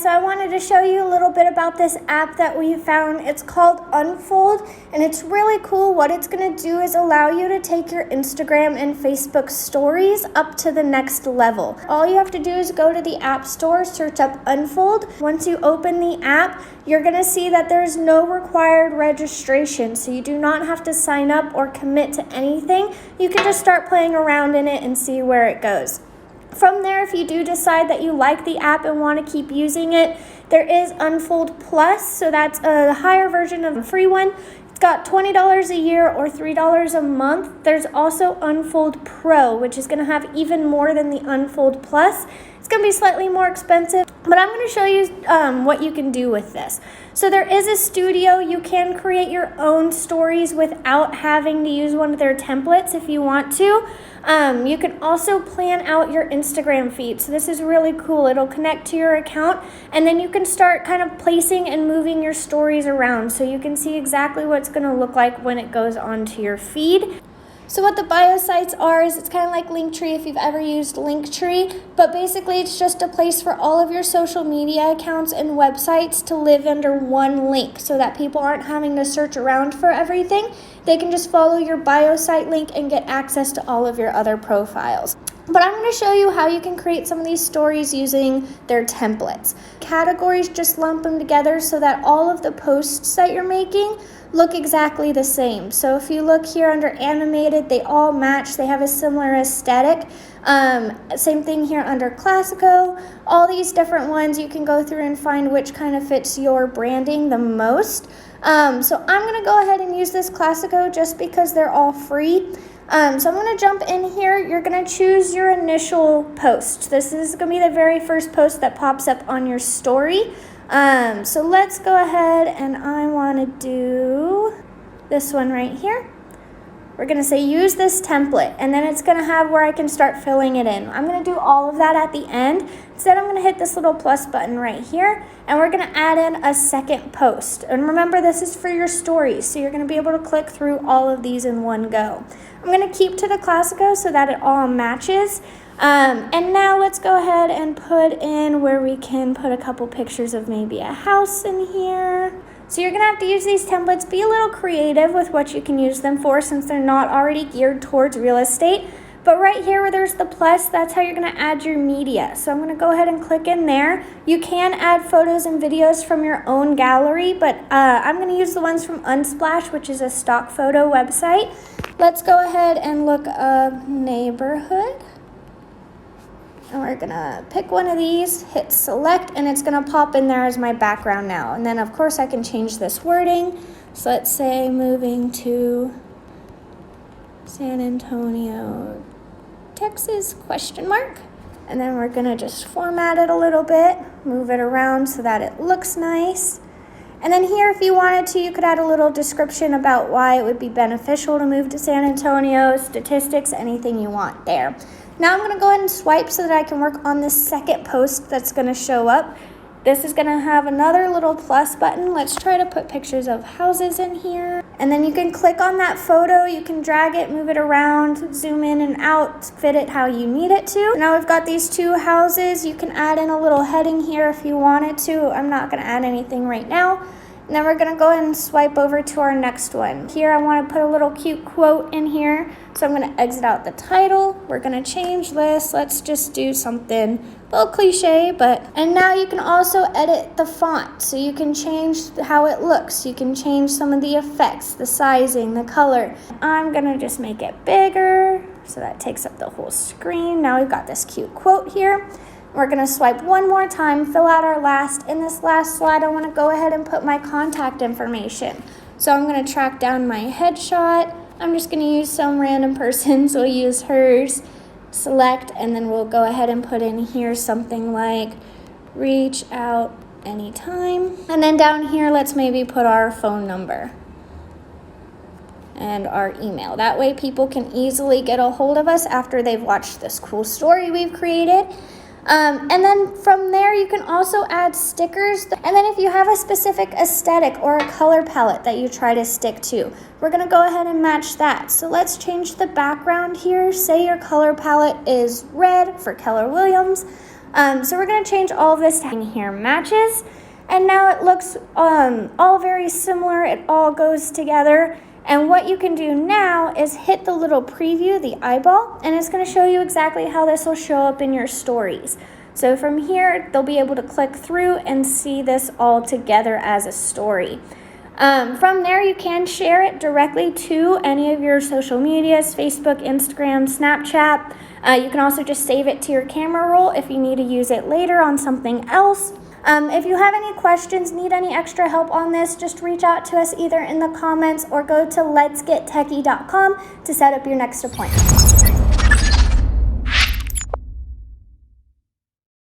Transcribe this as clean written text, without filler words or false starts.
so I wanted to show you a little bit about this app that we found. It's called Unfold, and it's really cool. What it's going to do is allow you to take your Instagram and Facebook stories up to the next level. All you have to do is go to the App Store, search up Unfold. Once you open the app, you're going to see that there's no required registration, so you do not have to sign up or commit to anything. You can just start playing around in it and see where it goes. From there, if you do decide that you like the app and want to keep using it, there is Unfold Plus, so that's a higher version of a free one. It's got $20 a year or $3 a month. There's also Unfold Pro, which is going to have even more than the Unfold Plus. It's going to be slightly more expensive, but I'm going to show you what you can do with this. So there is a studio. You can create your own stories without having to use one of their templates if you want to. You can also plan out your Instagram feed. So this is really cool. It'll connect to your account, and then you can start kind of placing and moving your stories around so you can see exactly what it's going to look like when it goes onto your feed. So what the bio sites are is it's kind of like Linktree if you've ever used Linktree, but basically it's just a place for all of your social media accounts and websites to live under one link so that people aren't having to search around for everything. They can just follow your bio site link and get access to all of your other profiles. But I'm going to show you how you can create some of these stories using their templates. Categories, just lump them together so that all of the posts that you're making look exactly the same. So if you look here under animated, they all match. They have a similar aesthetic. Same thing here under Classico. All these different ones, you can go through and find which kind of fits your branding the most. So I'm going to go ahead and use this Classico just because they're all free. So I'm going to jump in here. You're going to choose your initial post. This is going to be the very first post that pops up on your story. So let's go ahead, and I want to do this one right here. We're going to say use this template, and then it's going to have where I can start filling it in. I'm going to do all of that at the end. Instead, I'm going to hit this little plus button right here, and we're going to add in a second post. And remember, this is for your stories, so you're going to be able to click through all of these in one go. I'm going to keep to the Classico so that it all matches. And now let's go ahead and put in where we can put a couple pictures of maybe a house in here. So you're going to have to use these templates. Be a little creative with what you can use them for since they're not already geared towards real estate. But right here where there's the plus, that's how you're going to add your media. So I'm going to go ahead and click in there. You can add photos and videos from your own gallery, but I'm going to use the ones from Unsplash, which is a stock photo website. Let's go ahead and look up neighborhood. And we're going to pick one of these, hit select, and it's going to pop in there as my background now. And then, of course, I can change this wording. So let's say moving to San Antonio, Texas, ? And then we're going to just format it a little bit, move it around so that it looks nice. And then here, if you wanted to, you could add a little description about why it would be beneficial to move to San Antonio, statistics, anything you want there. Now I'm going to go ahead and swipe so that I can work on this second post that's going to show up. This is going to have another little plus button. Let's try to put pictures of houses in here. And then you can click on that photo. You can drag it, move it around, zoom in and out, fit it how you need it to. Now we've got these two houses. You can add in a little heading here if you wanted to. I'm not going to add anything right now. And then we're going to go ahead and swipe over to our next one. Here I want to put a little cute quote in here. So I'm going to exit out the title. We're going to change this. Let's just do something a little cliche, and now you can also edit the font. So you can change how it looks. You can change some of the effects, the sizing, the color. I'm going to just make it bigger so that takes up the whole screen. Now we've got this cute quote here. We're going to swipe one more time, fill out our last. In this last slide, I want to go ahead and put my contact information. So I'm going to track down my headshot. I'm just going to use some random person, so we'll use hers, select, and then we'll go ahead and put in here something like reach out anytime. And then down here, let's maybe put our phone number and our email. That way people can easily get a hold of us after they've watched this cool story we've created. And then from there, you can also add stickers. And then if you have a specific aesthetic or a color palette that you try to stick to, we're going to go ahead and match that. So let's change the background here. Say your color palette is red for Keller Williams. So we're going to change all of this to here matches. And now it looks all very similar. It all goes together. And what you can do now is hit the little preview, the eyeball, and it's going to show you exactly how this will show up in your stories. So from here, they'll be able to click through and see this all together as a story. From there, you can share it directly to any of your social medias, Facebook, Instagram, Snapchat. You can also just save it to your camera roll if you need to use it later on something else. If you have any questions, need any extra help on this, just reach out to us either in the comments or go to letsgettechy.com to set up your next appointment.